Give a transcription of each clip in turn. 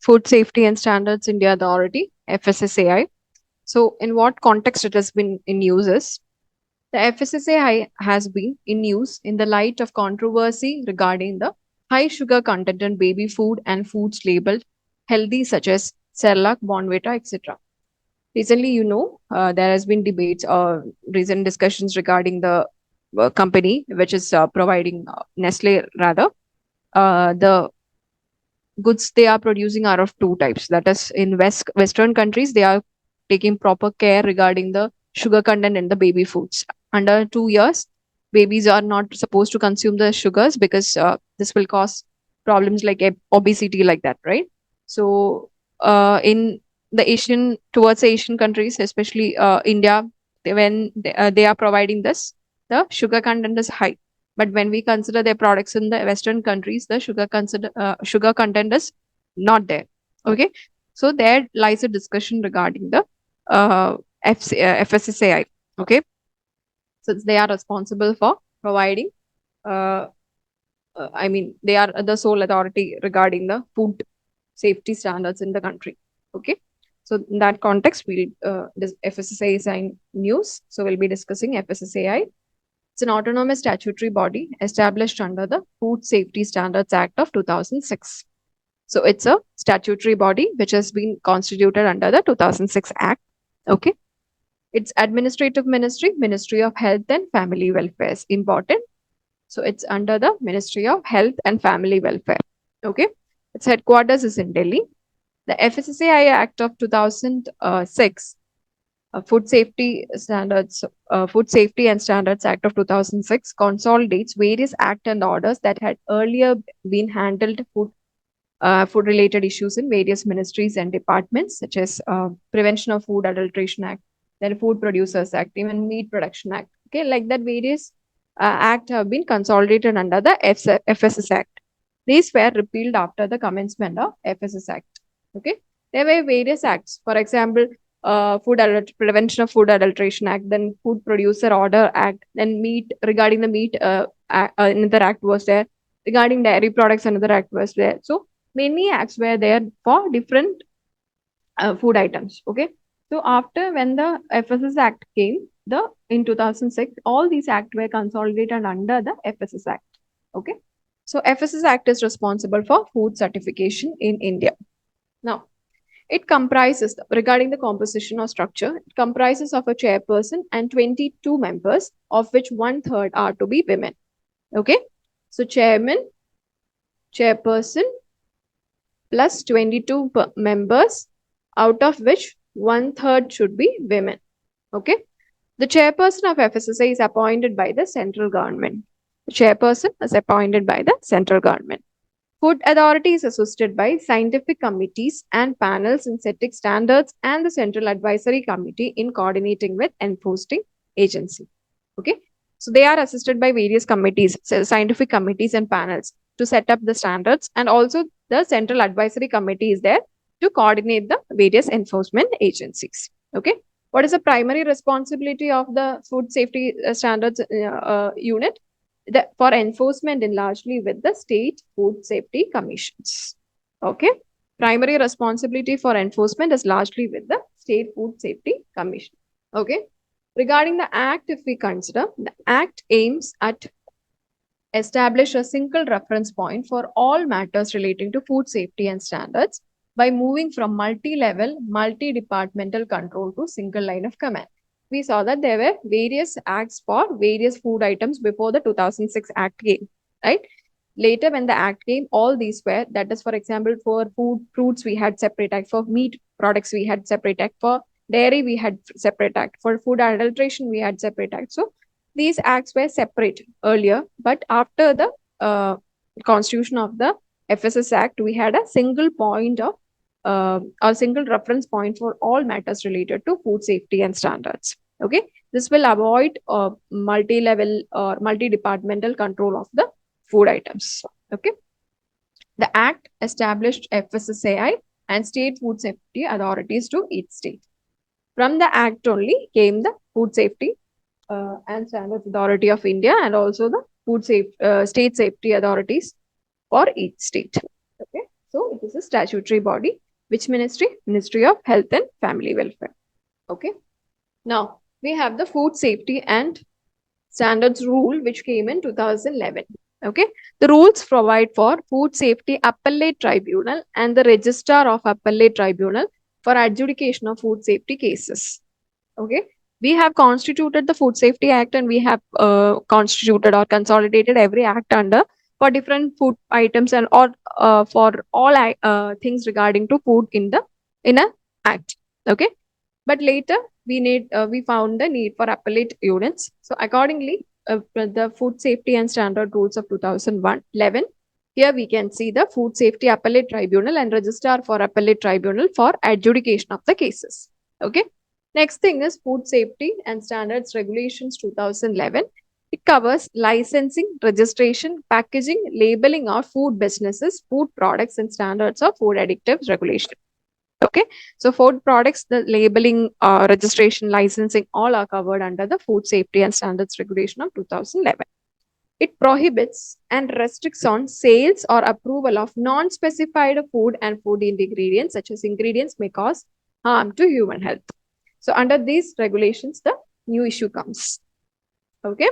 Food Safety and Standards India Authority, FSSAI. So, in what context it has been in use is the FSSAI has been in use in the light of controversy regarding the high sugar content in baby food and foods labeled healthy, such as Cerelac, Bonvita, etc. Recently, there has been debates or recent discussions regarding the company which is providing Nestle rather the goods they are producing are of two types. That is, in Western countries, they are taking proper care regarding the sugar content in the baby foods. Under 2 years, babies are not supposed to consume the sugars because this will cause problems like obesity, like that, right? So, in the towards the Asian countries, especially India, when they are providing this, the sugar content is high. But when we consider their products in the Western countries, the sugar content is not there. Okay, so there lies a discussion regarding the FSSAI. Okay, since they are responsible for providing, uh, I mean, they are the sole authority regarding the food safety standards in the country. Okay, so in that context, this FSSAI is in news. So we'll be discussing FSSAI. It's an autonomous statutory body established under the Food Safety Standards Act of 2006. So it's a statutory body which has been constituted under the 2006 Act. Okay. Its administrative ministry, Ministry of Health and Family Welfare is important. So it's under the Ministry of Health and Family Welfare. Okay. Its headquarters is in Delhi. The FSSAI Act of 2006 Food Safety and Standards Act of 2006 consolidates various act and orders that had earlier been handled food related issues in various ministries and departments, such as Prevention of Food Adulteration Act, then Food Producers Act, even Meat Production Act. Okay, like that, various acts have been consolidated under the FSS Act. These were repealed after the commencement of FSS Act. Okay, there were various acts. For example, Prevention of Food Adulteration Act, then Food Producer Order Act, then meat regarding the meat another act was there. Regarding dairy products, another act was there. So many acts were there for different food items. Okay, so after when the FSS Act came, the in 2006, all these acts were consolidated under the FSS Act. Okay, so FSS Act is responsible for food certification in India. Now, it comprises, regarding the composition or structure, it comprises of a chairperson and 22 members, of which 1/3 are to be women. Okay, so chairman, chairperson, plus 22 members, out of which 1/3 should be women. Okay. The chairperson of FSSAI is appointed by the central government. The chairperson is appointed by the central government. Food Authority is assisted by scientific committees and panels in setting standards and the Central Advisory Committee in coordinating with enforcing agency. Okay. So they are assisted by various committees, scientific committees and panels to set up the standards, and also the Central Advisory Committee is there to coordinate the various enforcement agencies. Okay. What is the primary responsibility of the Food Safety Standards Unit? For enforcement in largely with the state food safety commissions. Okay. Primary responsibility for enforcement is largely with the state food safety commission. Okay. Regarding the act, if we consider, the act aims at establish a single reference point for all matters relating to food safety and standards by moving from multi-level, multi-departmental control to single line of command. We saw that there were various acts for various food items before the 2006 Act came, right? Later, when the Act came, all these were, that is, for example, for fruits, we had separate act. For meat products, we had separate act. For dairy, we had separate act. For food adulteration, we had separate act. So these acts were separate earlier, but after the constitution of the FSS Act, we had a single point of a single reference point for all matters related to food safety and standards. Okay, this will avoid multi-level or multi-departmental control of the food items. Okay, the Act established FSSAI and state food safety authorities to each state. From the Act only came the Food Safety and Standards Authority of India, and also the State Safety Authorities for each state. Okay. So it is a statutory body. Which ministry? Ministry of Health and Family Welfare. Okay. Now we have the Food Safety and Standards Rule, which came in 2011. Okay. The rules provide for Food Safety Appellate Tribunal and the Registrar of Appellate Tribunal for adjudication of food safety cases. Okay. We have constituted the Food Safety Act, and we have constituted or consolidated every act under for different food items and or for all things regarding to food in a act. Okay. But later we found the need for appellate units. So accordingly, the Food Safety and Standard Rules of 2011. Here we can see the Food Safety Appellate Tribunal and Registrar for Appellate Tribunal for adjudication of the cases. Okay. Next thing is Food Safety and Standards Regulations 2011. It covers licensing, registration, packaging, labeling of food businesses, food products, and standards of food additives regulation. Okay, so food products, the labeling, registration, licensing, all are covered under the Food Safety and Standards Regulation of 2011. It prohibits and restricts on sales or approval of non-specified food and food ingredients, such as ingredients may cause harm to human health. So under these regulations, the new issue comes. Okay.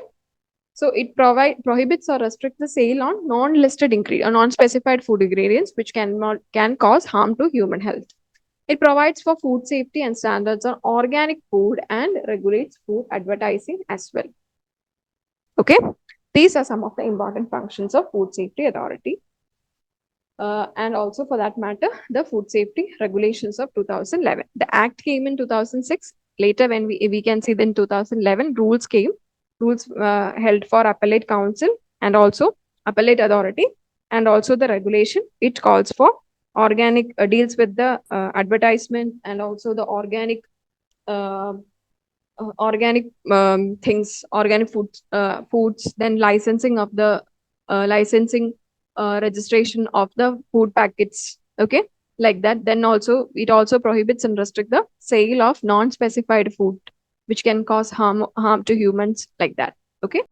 So it prohibits or restricts the sale on non-listed ingredient or non-specified food ingredients which can cause harm to human health. It provides for food safety and standards on organic food and regulates food advertising as well. Okay, these are some of the important functions of Food Safety Authority. And also for that matter, the Food Safety Regulations of 2011. The Act came in 2006. Later, when we can see in 2011, rules came. Rules held for Appellate Council and also Appellate Authority, and also the regulation. It calls for organic, deals with the advertisement and also the organic things, organic foods, then licensing of the registration of the food packets. Okay, like that. Then also it also prohibits and restricts the sale of non-specified food which can cause harm to humans, like that. Okay.